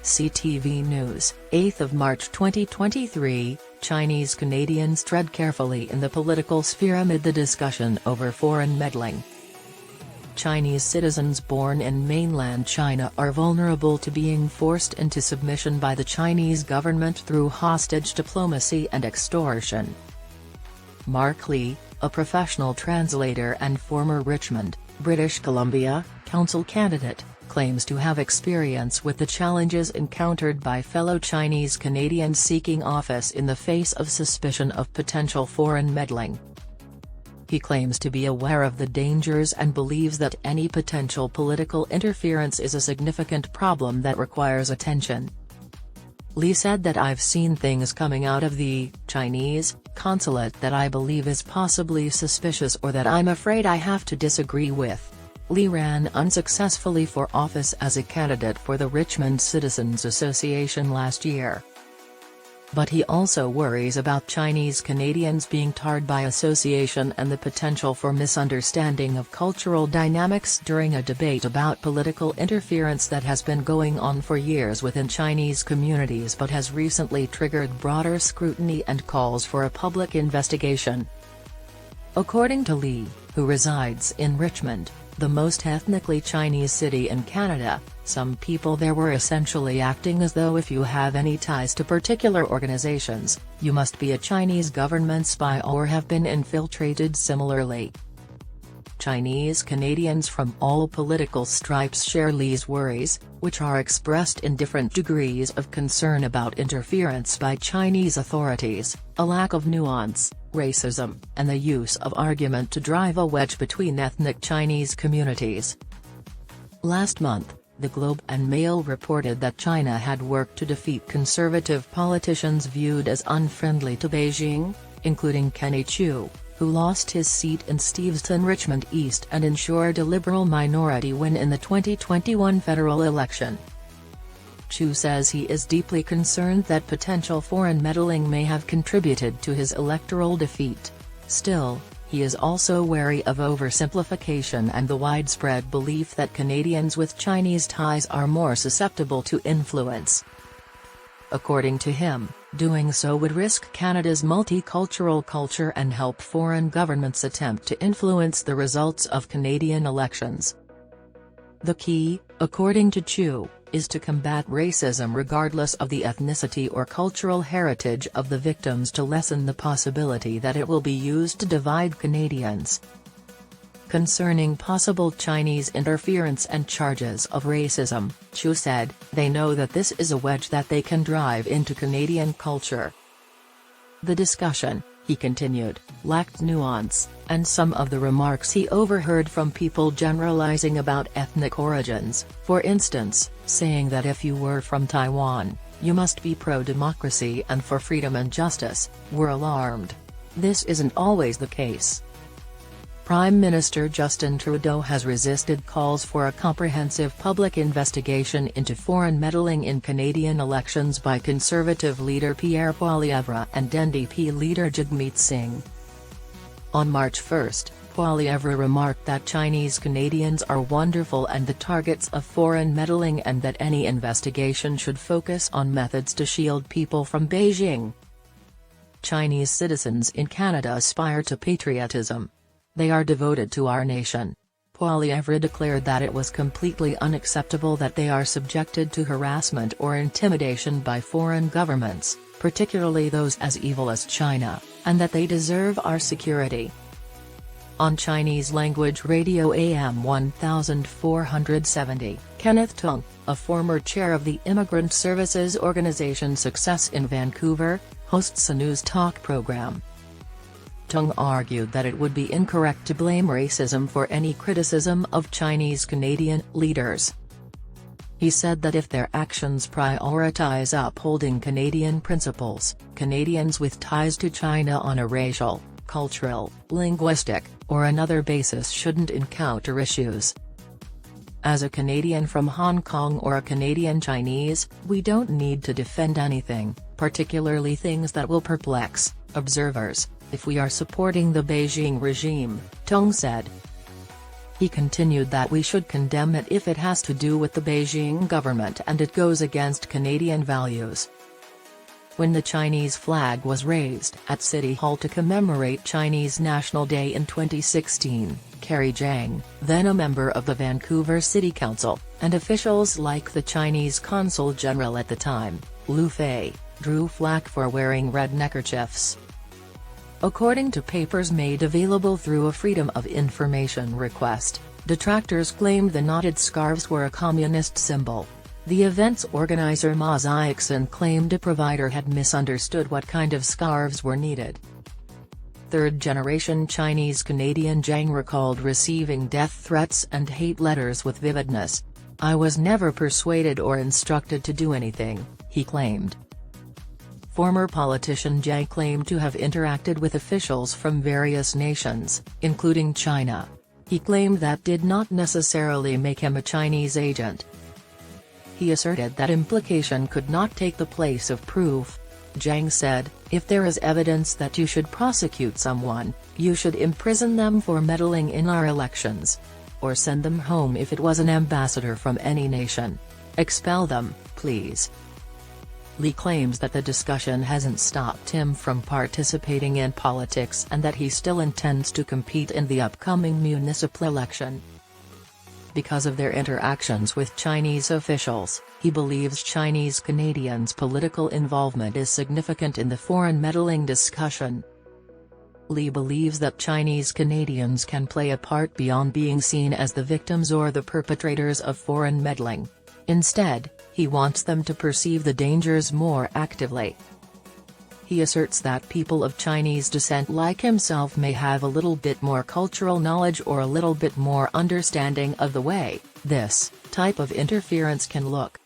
CTV News, 8 March 2023, Chinese Canadians tread carefully in the political sphere amid the discussion over foreign meddling. Chinese citizens born in mainland China are vulnerable to being forced into submission by the Chinese government through hostage diplomacy and extortion. Mark Lee, a professional translator and former Richmond, British Columbia, council candidate, claims to have experience with the challenges encountered by fellow Chinese Canadians seeking office in the face of suspicion of potential foreign meddling. He claims to be aware of the dangers and believes that any potential political interference is a significant problem that requires attention. Lee said that "I've seen things coming out of the Chinese consulate that I believe is possibly suspicious or that I'm afraid I have to disagree with." Lee ran unsuccessfully for office as a candidate for the Richmond Citizens Association last year. But he also worries about Chinese Canadians being tarred by association and the potential for misunderstanding of cultural dynamics during a debate about political interference that has been going on for years within Chinese communities but has recently triggered broader scrutiny and calls for a public investigation. According to Lee, who resides in Richmond, the most ethnically Chinese city in Canada, some people there were essentially acting as though if you have any ties to particular organizations, you must be a Chinese government spy or have been infiltrated similarly. Chinese Canadians from all political stripes share Lee's worries, which are expressed in different degrees of concern about interference by Chinese authorities, a lack of nuance, racism, and the use of argument to drive a wedge between ethnic Chinese communities. Last month, The Globe and Mail reported that China had worked to defeat conservative politicians viewed as unfriendly to Beijing, including Kenny Chiu, who lost his seat in Steveston, Richmond East and ensured a Liberal minority win in the 2021 federal election. Chiu says he is deeply concerned that potential foreign meddling may have contributed to his electoral defeat. Still, he is also wary of oversimplification and the widespread belief that Canadians with Chinese ties are more susceptible to influence. According to him, doing so would risk Canada's multicultural culture and help foreign governments attempt to influence the results of Canadian elections. The key, according to Chiu, is to combat racism regardless of the ethnicity or cultural heritage of the victims to lessen the possibility that it will be used to divide Canadians. Concerning possible Chinese interference and charges of racism, Chiu said, "They know that this is a wedge that they can drive into Canadian culture." The discussion, he continued, lacked nuance, and some of the remarks he overheard from people generalizing about ethnic origins, for instance, saying that if you were from Taiwan, you must be pro-democracy and for freedom and justice, were alarmed. This isn't always the case. Prime Minister Justin Trudeau has resisted calls for a comprehensive public investigation into foreign meddling in Canadian elections by Conservative leader Pierre Poilievre and NDP leader Jagmeet Singh. On March 1, Poilievre remarked that Chinese Canadians are wonderful and the targets of foreign meddling and that any investigation should focus on methods to shield people from Beijing. Chinese citizens in Canada aspire to patriotism. They are devoted to our nation. Poilievre declared that it was completely unacceptable that they are subjected to harassment or intimidation by foreign governments, particularly those as evil as China, and that they deserve our security. On Chinese-language radio AM 1470, Kenneth Tung, a former chair of the immigrant services organization Success in Vancouver, hosts a news talk program. Tung argued that it would be incorrect to blame racism for any criticism of Chinese Canadian leaders. He said that if their actions prioritize upholding Canadian principles, Canadians with ties to China on a racial, cultural, linguistic, or another basis shouldn't encounter issues. As a Canadian from Hong Kong or a Canadian Chinese, we don't need to defend anything, particularly things that will perplex observers, if we are supporting the Beijing regime, Tung said. He continued that we should condemn it if it has to do with the Beijing government and it goes against Canadian values. When the Chinese flag was raised at City Hall to commemorate Chinese National Day in 2016, Carrie Jiang, then a member of the Vancouver City Council, and officials like the Chinese Consul General at the time, Lu Fei, drew flack for wearing red neckerchiefs. According to papers made available through a Freedom of Information request, detractors claimed the knotted scarves were a communist symbol. The event's organizer Ma Xiaoxin claimed a provider had misunderstood what kind of scarves were needed. Third-generation Chinese Canadian Jiang recalled receiving death threats and hate letters with vividness. "I was never persuaded or instructed to do anything," he claimed. Former politician Jiang claimed to have interacted with officials from various nations, including China. He claimed that did not necessarily make him a Chinese agent. He asserted that implication could not take the place of proof. Jiang said, "If there is evidence that you should prosecute someone, you should imprison them for meddling in our elections. Or send them home if it was an ambassador from any nation. Expel them, please." Li claims that the discussion hasn't stopped him from participating in politics and that he still intends to compete in the upcoming municipal election. Because of their interactions with Chinese officials, he believes Chinese Canadians' political involvement is significant in the foreign meddling discussion. Li believes that Chinese Canadians can play a part beyond being seen as the victims or the perpetrators of foreign meddling. Instead, he wants them to perceive the dangers more actively. He asserts that people of Chinese descent like himself may have a little bit more cultural knowledge or a little bit more understanding of the way this type of interference can look.